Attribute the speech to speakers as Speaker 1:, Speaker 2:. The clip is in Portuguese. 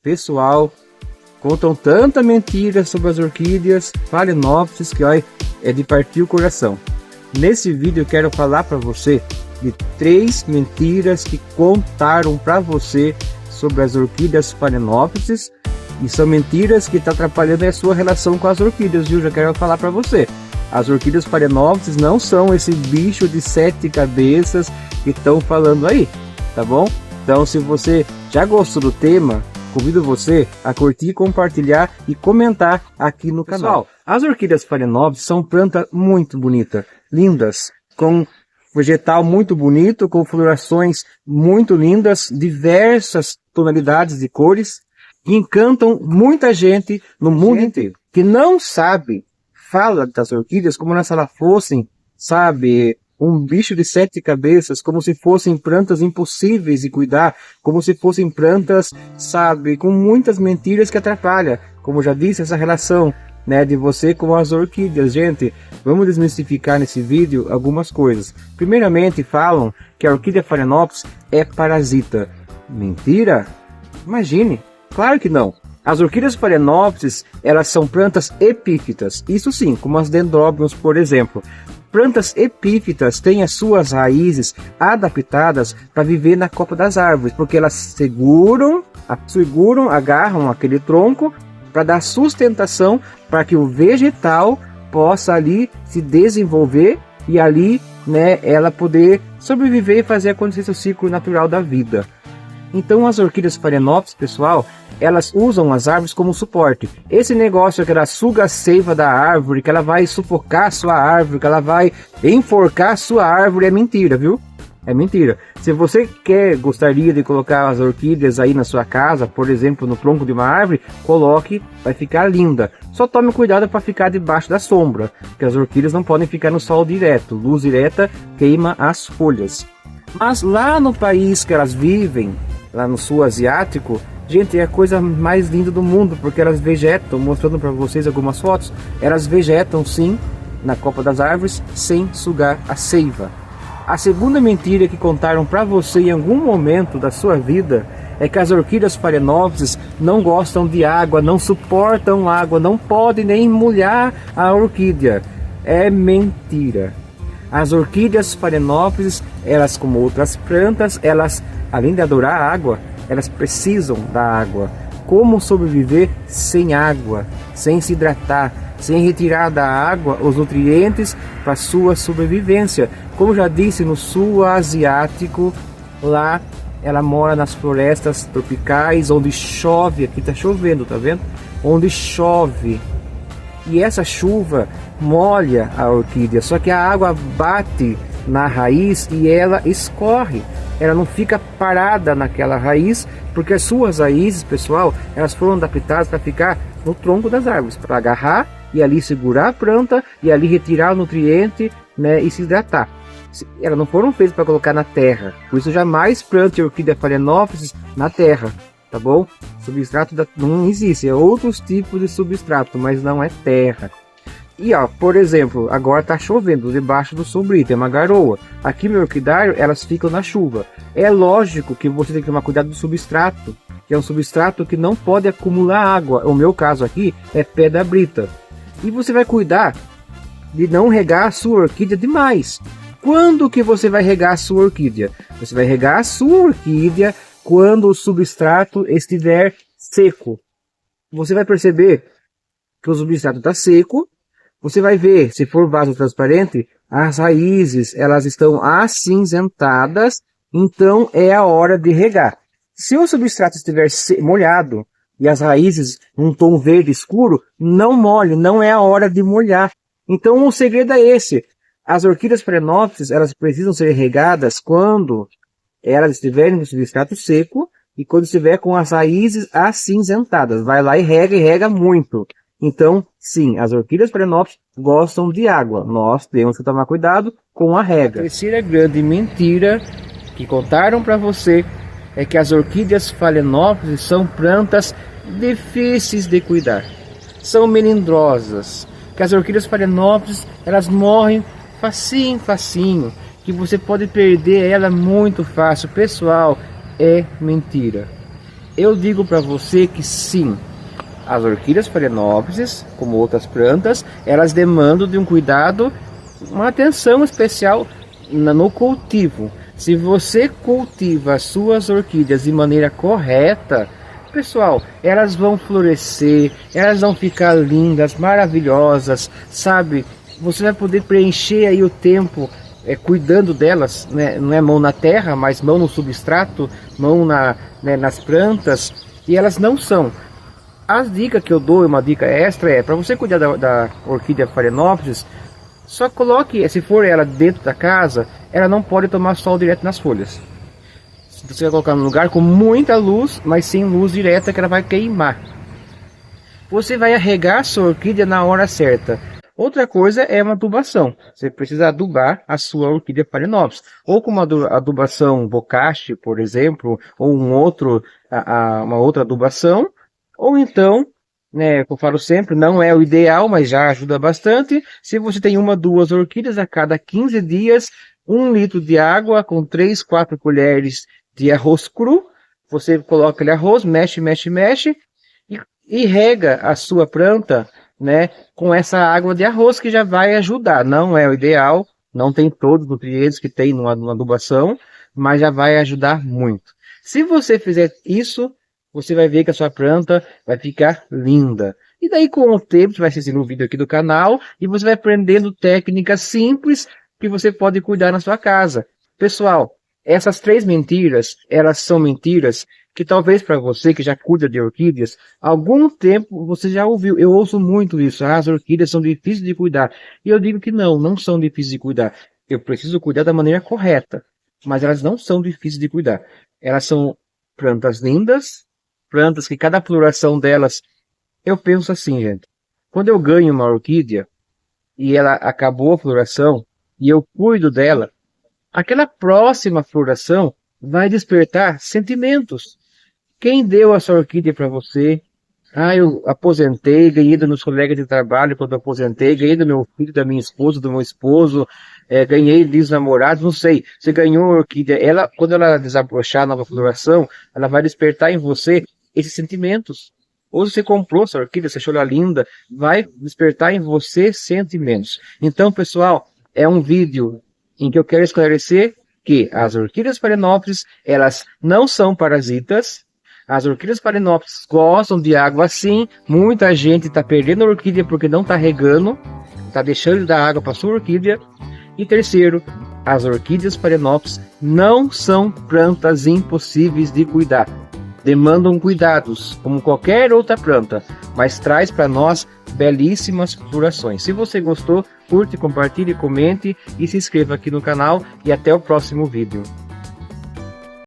Speaker 1: Pessoal, contam tanta mentira sobre as orquídeas Phalaenopsis que olha, é de partir o coração. Nesse vídeo eu quero falar para você de 3 mentiras que contaram para você sobre as orquídeas Phalaenopsis, e são mentiras que estão atrapalhando a sua relação com as orquídeas, viu? Já quero falar para você. As orquídeas Phalaenopsis não são esse bicho de 7 cabeças que estão falando aí, tá bom? Então, se você já gostou do tema, convido você a curtir, compartilhar e comentar aqui no canal. As orquídeas Phalaenopsis são plantas muito bonitas, lindas, com vegetal muito bonito, com florações muito lindas, diversas tonalidades de cores, que encantam muita gente no mundo inteiro, que não sabe, fala das orquídeas como se elas fossem, sabe, um bicho de 7 cabeças, como se fossem plantas impossíveis de cuidar, como se fossem plantas, sabe, com muitas mentiras que atrapalham, como já disse, essa relação, né, de você com as orquídeas. Gente, vamos desmistificar nesse vídeo algumas coisas. Primeiramente, falam que a orquídea Phalaenopsis é parasita. Mentira? Imagine, claro que não. As orquídeas Phalaenopsis, elas são plantas epífitas, isso sim, como as dendróbiums, por exemplo. Plantas epífitas têm as suas raízes adaptadas para viver na copa das árvores, porque elas seguram, agarram aquele tronco para dar sustentação para que o vegetal possa ali se desenvolver e ali, né, ela poder sobreviver e fazer acontecer seu ciclo natural da vida. Então as orquídeas Phalaenopsis, pessoal, elas usam as árvores como suporte. Esse negócio que ela suga a seiva da árvore, que ela vai sufocar a sua árvore, que ela vai enforcar a sua árvore, é mentira, viu? É mentira. Se você gostaria de colocar as orquídeas aí na sua casa, por exemplo, no tronco de uma árvore, coloque, vai ficar linda. Só tome cuidado para ficar debaixo da sombra, porque as orquídeas não podem ficar no sol direto. Luz direta queima as folhas. Mas lá no país que elas vivem, lá no sul asiático, gente, é a coisa mais linda do mundo, porque elas vegetam, mostrando para vocês algumas fotos, elas vegetam sim na copa das árvores sem sugar a seiva. A segunda mentira que contaram para você em algum momento da sua vida é que as orquídeas Phalaenopsis não gostam de água, não suportam água, não podem nem molhar a orquídea. É mentira. As orquídeas Phalaenopsis, elas como outras plantas, elas além de adorar a água, elas precisam da água. Como sobreviver sem água, sem se hidratar, sem retirar da água os nutrientes para sua sobrevivência? Como já disse, no sul asiático, lá ela mora nas florestas tropicais, onde chove. Aqui está chovendo, tá vendo? Onde chove. E essa chuva molha a orquídea, só que a água bate na raiz e ela escorre. Ela não fica parada naquela raiz, porque as suas raízes, pessoal, elas foram adaptadas para ficar no tronco das árvores, para agarrar e ali segurar a planta e ali retirar o nutriente, né, e se hidratar. Elas não foram feitas para colocar na terra, por isso jamais plante orquídea Phalaenopsis na terra, tá bom? Substrato não existe, é outros tipos de substrato, mas não é terra. E ó, por exemplo, agora tá chovendo debaixo do sombrio, tem uma garoa. Aqui no orquidário elas ficam na chuva. É lógico que você tem que tomar cuidado do substrato, que é um substrato que não pode acumular água. O meu caso aqui é pedra brita. E você vai cuidar de não regar a sua orquídea demais. Quando que você vai regar a sua orquídea? Você vai regar a sua orquídea quando o substrato estiver seco. Você vai perceber que o substrato está seco. Você vai ver, se for vaso transparente, as raízes elas estão acinzentadas, então é a hora de regar. Se o substrato estiver molhado e as raízes num tom verde escuro, não molhe, não é a hora de molhar. Então o segredo é esse. As orquídeas Phalaenopsis, elas precisam ser regadas quando elas estiverem no substrato seco e quando estiver com as raízes acinzentadas. Vai lá e rega muito. Então, sim, as orquídeas Phalaenopsis gostam de água. Nós temos que tomar cuidado com a rega. A terceira grande mentira que contaram para você é que as orquídeas Phalaenopsis são plantas difíceis de cuidar. São melindrosas. Que as orquídeas Phalaenopsis, elas morrem facinho, que você pode perder ela muito fácil. Pessoal, é mentira. Eu digo para você que sim, as orquídeas phalaenopsis, como outras plantas, elas demandam de um cuidado, uma atenção especial no cultivo. Se você cultiva as suas orquídeas de maneira correta, pessoal, elas vão florescer, elas vão ficar lindas, maravilhosas, sabe? Você vai poder preencher aí o tempo cuidando delas, né? Não é mão na terra, mas mão no substrato, mão nas plantas, e elas não são. As dicas que eu dou, uma dica extra para você cuidar da orquídea phalaenopsis, só coloque, se for ela dentro da casa, ela não pode tomar sol direto nas folhas. Você vai colocar num lugar com muita luz, mas sem luz direta, que ela vai queimar. Você vai regar a sua orquídea na hora certa. Outra coisa é uma adubação. Você precisa adubar a sua orquídea phalaenopsis. Ou com uma adubação bocashi, por exemplo, ou uma outra adubação. Ou então, né, eu falo sempre, não é o ideal, mas já ajuda bastante. Se você tem 1, 2 orquídeas, a cada 15 dias, 1 litro de água com 3, 4 colheres de arroz cru. Você coloca aquele arroz, mexe e rega a sua planta, né, com essa água de arroz, que já vai ajudar. Não é o ideal, não tem todos os nutrientes que tem numa adubação, mas já vai ajudar muito. Se você fizer isso, você vai ver que a sua planta vai ficar linda. E daí, com o tempo, você vai assistir um vídeo aqui do canal e você vai aprendendo técnicas simples que você pode cuidar na sua casa. Pessoal, essas 3 mentiras, elas são mentiras que talvez para você que já cuida de orquídeas, algum tempo você já ouviu. Eu ouço muito isso. As orquídeas são difíceis de cuidar. E eu digo que não são difíceis de cuidar. Eu preciso cuidar da maneira correta. Mas elas não são difíceis de cuidar. Elas são plantas lindas, plantas que cada floração delas, eu penso assim, gente. Quando eu ganho uma orquídea e ela acabou a floração e eu cuido dela, aquela próxima floração vai despertar sentimentos. Quem deu essa orquídea para você? Eu aposentei, ganhei dos meus colegas de trabalho quando eu aposentei, ganhei do meu filho, da minha esposa, do meu esposo, ganhei dos namorados, não sei. Você ganhou a orquídea, quando ela desabrochar a nova floração, ela vai despertar em você esses sentimentos. Ou você comprou essa orquídea, você achou ela linda, vai despertar em você sentimentos. Então, pessoal, é um vídeo em que eu quero esclarecer que as orquídeas phalaenopsis, elas não são parasitas. As orquídeas phalaenopsis gostam de água sim. Muita gente está perdendo a orquídea porque não está regando, está deixando de dar água para sua orquídea. E terceiro, as orquídeas phalaenopsis não são plantas impossíveis de cuidar. Demandam cuidados, como qualquer outra planta, mas traz para nós belíssimas florações. Se você gostou, curte, compartilhe, comente e se inscreva aqui no canal. E até o próximo vídeo.